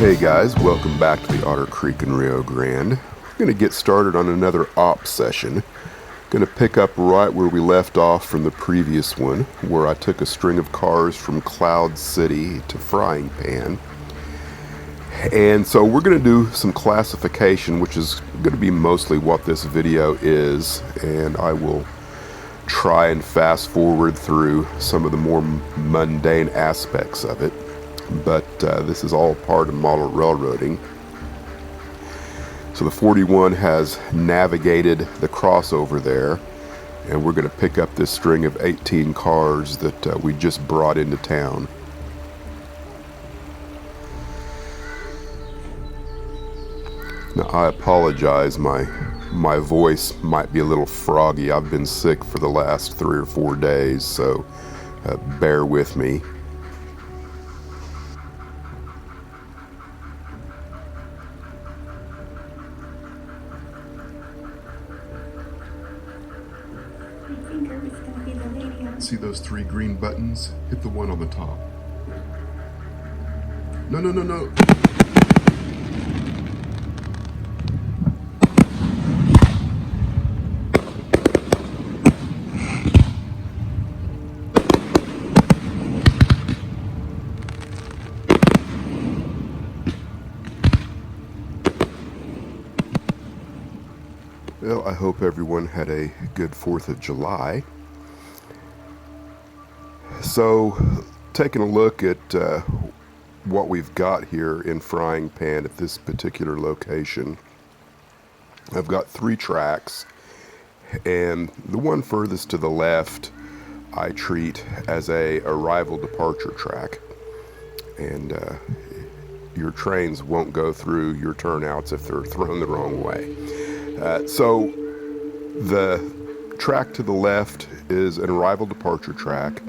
Hey guys, welcome back to the Otter Creek in Rio Grande. We're going to get started on another op session. Going to pick up right where we left off from the previous one, where I took a string of cars from Cloud City to Frying Pan. And so we're going to do some classification, which is going to be mostly what this video is, and I will try and fast forward through some of the more mundane aspects of it. But this is all part of model railroading. So the 41 has navigated the crossover there, and we're going to pick up this string of 18 cars that we just brought into town. Now I apologize, my voice might be a little froggy. I've been sick for the last 3 or 4 days, so bear with me. See those 3 green buttons? Hit the one on the top. No. Well, I hope everyone had a good 4th of July. So, taking a look at what we've got here in Frying Pan at this particular location, I've got 3 tracks, and the one furthest to the left I treat as a arrival departure track, and your trains won't go through your turnouts if they're thrown the wrong way. So the track to the left is an arrival departure track,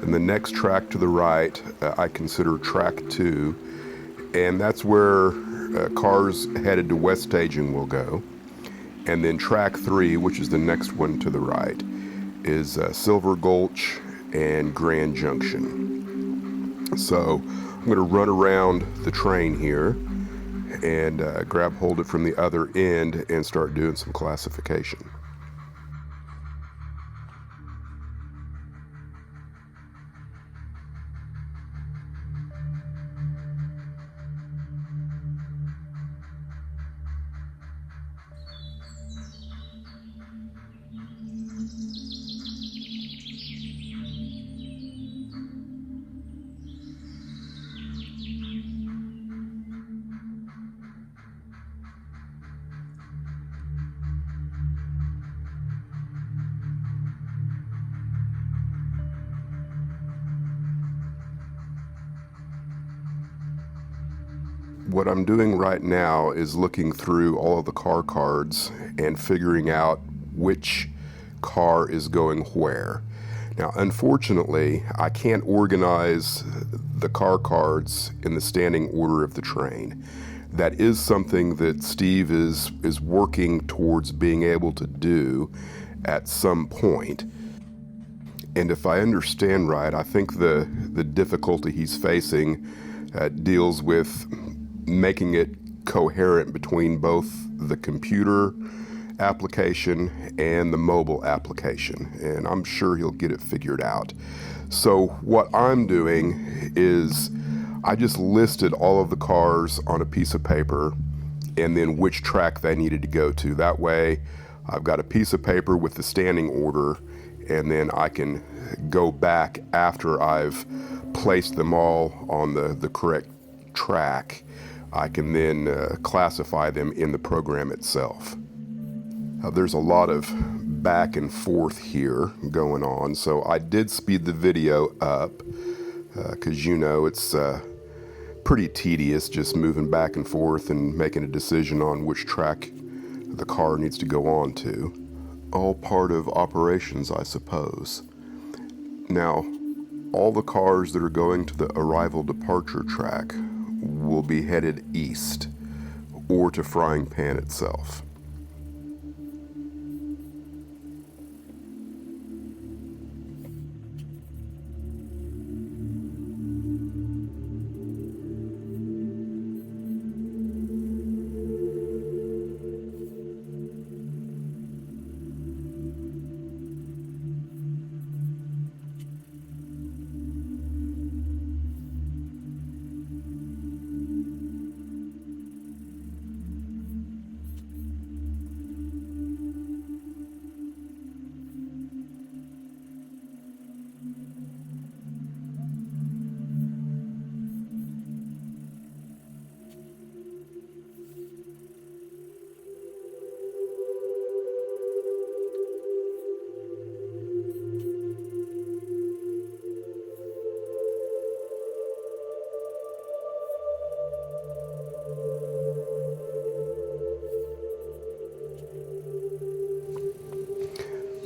and the next track to the right I consider track 2, and that's where cars headed to West Staging will go. And then track 3, which is the next one to the right, is Silver Gulch and Grand Junction. So I'm going to run around the train here and grab hold of it from the other end and start doing some classification. What I'm doing right now is looking through all of the car cards and figuring out which car is going where. Now, unfortunately, I can't organize the car cards in the standing order of the train. That is something that Steve is working towards being able to do at some point. And if I understand right, I think the difficulty he's facing deals with making it coherent between both the computer application and the mobile application, and I'm sure he'll get it figured out. So what I'm doing is I just listed all of the cars on a piece of paper and then which track they needed to go to. That way I've got a piece of paper with the standing order, and then I can go back after I've placed them all on the correct track. I can then classify them in the program itself. There's a lot of back and forth here going on, so I did speed the video up because it's pretty tedious just moving back and forth and making a decision on which track the car needs to go on to. All part of operations, I suppose. Now, all the cars that are going to the arrival departure track will be headed east or to Frying Pan itself.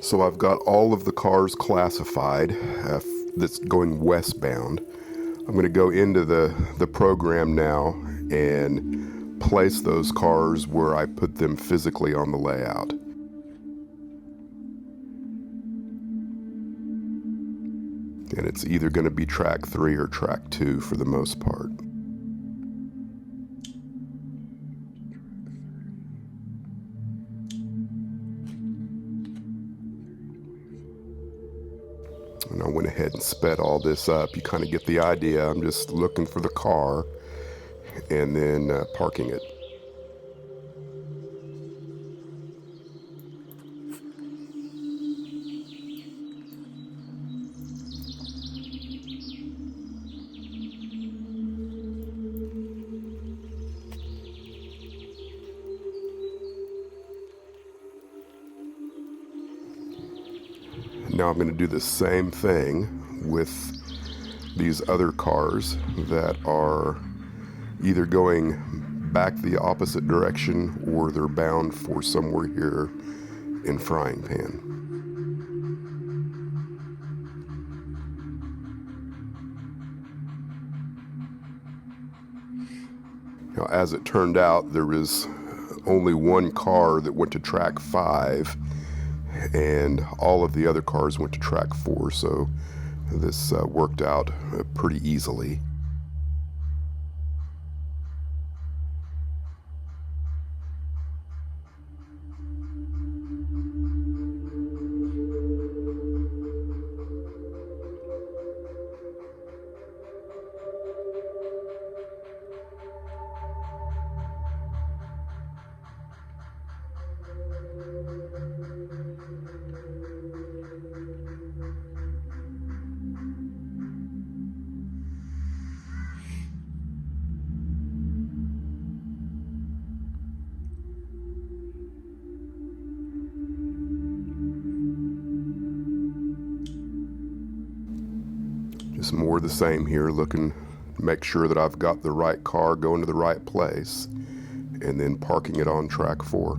So I've got all of the cars classified that's going westbound. I'm going to go into the program now and place those cars where I put them physically on the layout. And it's either going to be track 3 or track 2 for the most part. And I went ahead and sped all this up. You kind of get the idea. I'm just looking for the car and then parking it. Now I'm going to do the same thing with these other cars that are either going back the opposite direction or they're bound for somewhere here in Frying Pan. Now, as it turned out, there was only one car that went to track 5, and all of the other cars went to track 4, so this worked out pretty easily. Just more of the same here, looking to make sure that I've got the right car going to the right place, and then parking it on track 4.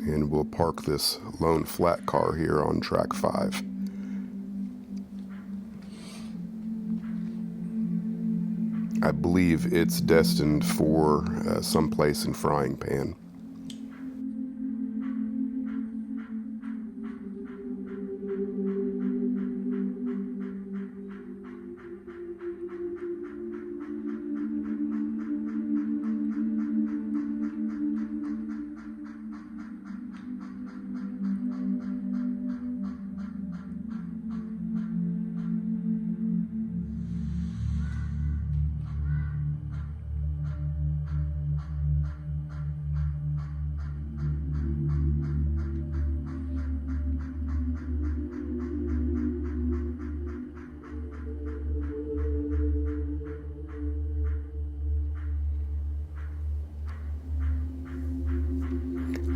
And we'll park this lone flat car here on track 5. I believe it's destined for someplace in Frying Pan.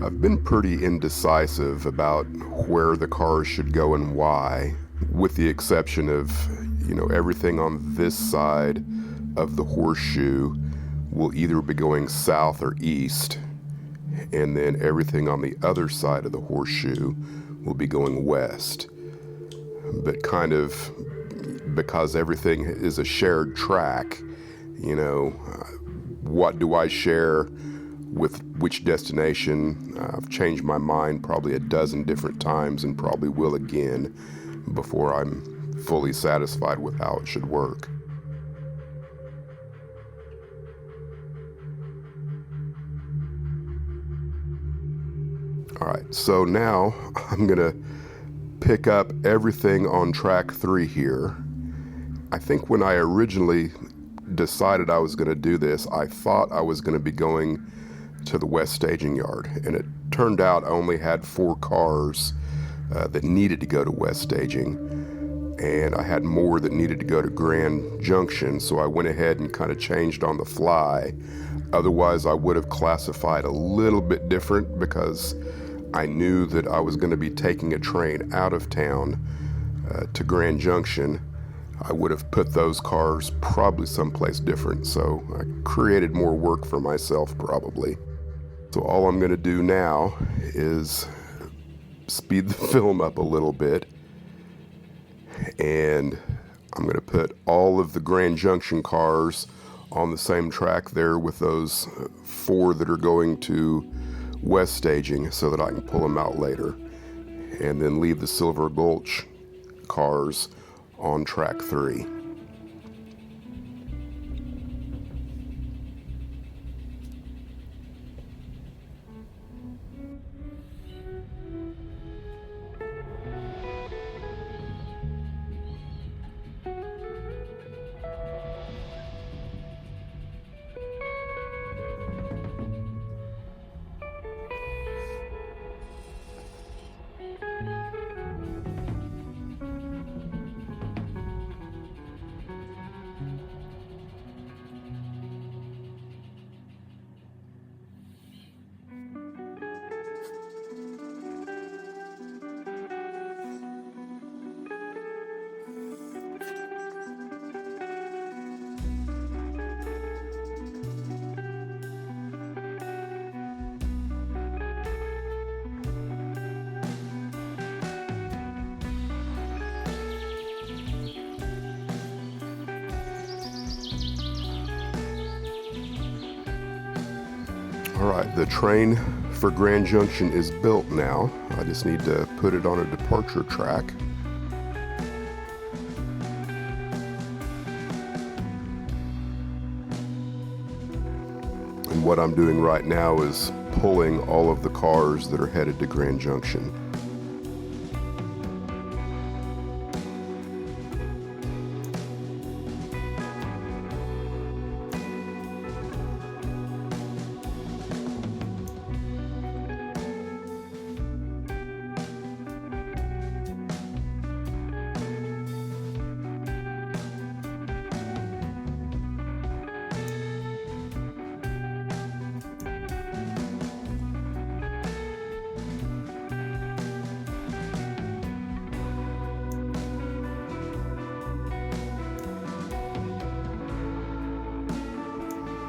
I've been pretty indecisive about where the cars should go and why, with the exception of, everything on this side of the horseshoe will either be going south or east, and then everything on the other side of the horseshoe will be going west. But kind of because everything is a shared track, what do I share with which destination? I've changed my mind probably a dozen different times and probably will again before I'm fully satisfied with how it should work. All right, so now I'm gonna pick up everything on track 3 here. I think when I originally decided I was gonna do this, I thought I was gonna be going to the west staging yard, and it turned out I only had 4 cars that needed to go to west staging, and I had more that needed to go to Grand Junction, so I went ahead and kind of changed on the fly. Otherwise, I would have classified a little bit different, because I knew that I was going to be taking a train out of town to Grand Junction. I would have put those cars probably someplace different, so I created more work for myself probably. So all I'm going to do now is speed the film up a little bit, and I'm going to put all of the Grand Junction cars on the same track there with those 4 that are going to west staging, so that I can pull them out later, and then leave the Silver Gulch cars on track 3. All right, the train for Grand Junction is built now. I just need to put it on a departure track. And what I'm doing right now is pulling all of the cars that are headed to Grand Junction.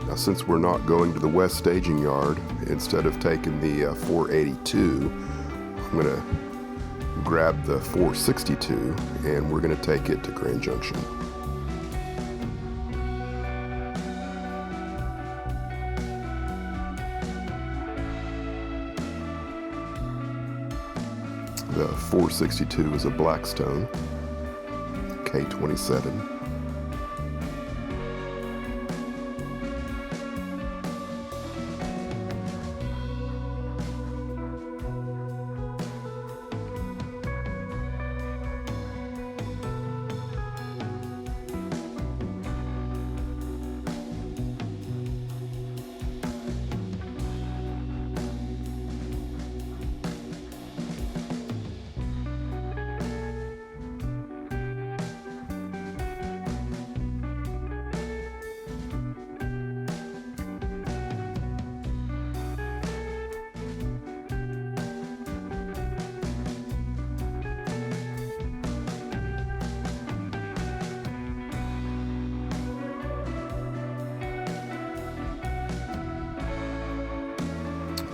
Now, since we're not going to the west staging yard, instead of taking the 482, I'm going to grab the 462 and we're going to take it to Grand Junction. The 462 is a Blackstone K27.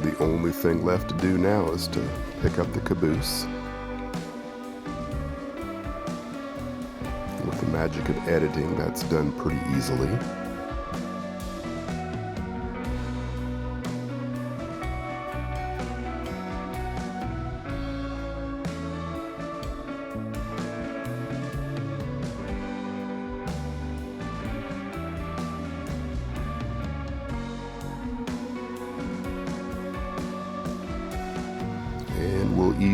The only thing left to do now is to pick up the caboose. With the magic of editing, that's done pretty easily.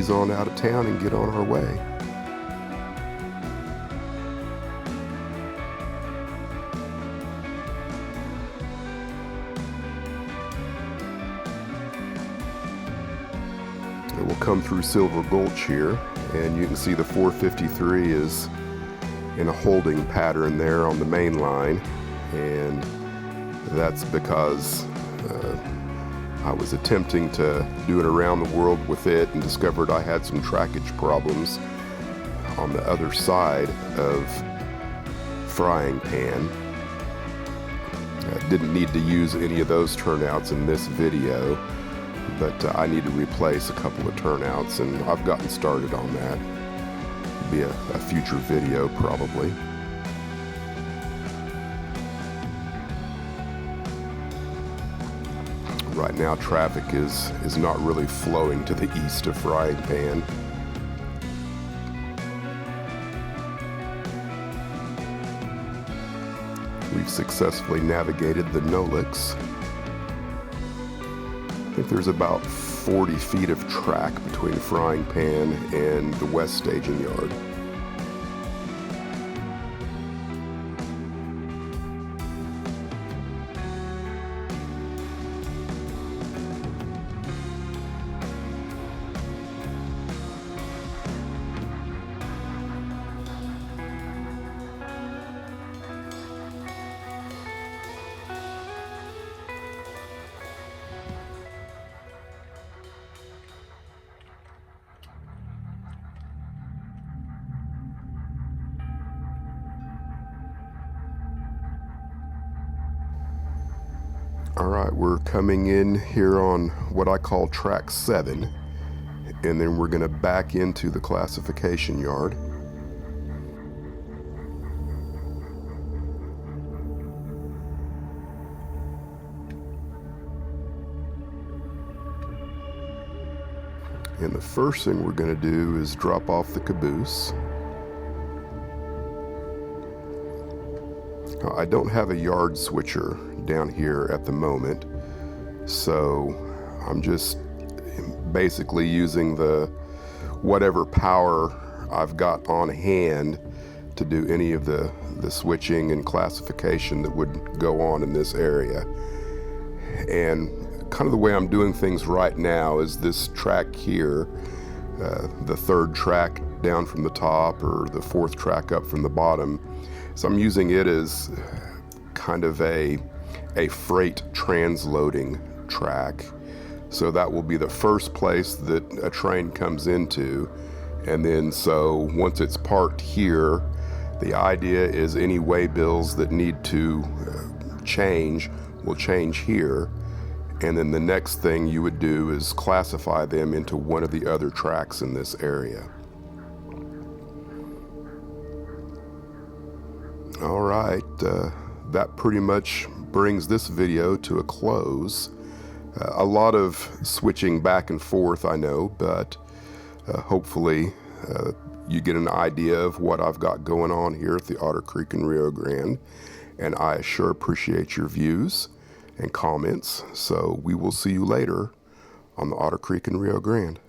ease on out of town and get on our way. We'll come through Silver Gulch here, and you can see the 453 is in a holding pattern there on the main line, and that's because I was attempting to do it around the world with it and discovered I had some trackage problems on the other side of Frying Pan. I didn't need to use any of those turnouts in this video, but I need to replace a couple of turnouts, and I've gotten started on that. Be a future video probably. Right now traffic is not really flowing to the east of Frying Pan. We've successfully navigated the Nolix. I think there's about 40 feet of track between Frying Pan and the west staging yard. All right, we're coming in here on what I call track 7, and then we're going to back into the classification yard. And the first thing we're going to do is drop off the caboose. I don't have a yard switcher down here at the moment, so I'm just basically using the whatever power I've got on hand to do any of the switching and classification that would go on in this area. And kind of the way I'm doing things right now is this track here, the third track down from the top or the fourth track up from the bottom. So I'm using it as kind of a freight transloading track. So that will be the first place that a train comes into. And then so once it's parked here, the idea is any way bills that need to change will change here. And then the next thing you would do is classify them into one of the other tracks in this area. All right, that pretty much brings this video to a close. A lot of switching back and forth, I know, but hopefully you get an idea of what I've got going on here at the Otter Creek and Rio Grande, and I sure appreciate your views and comments. So we will see you later on the Otter Creek and Rio Grande.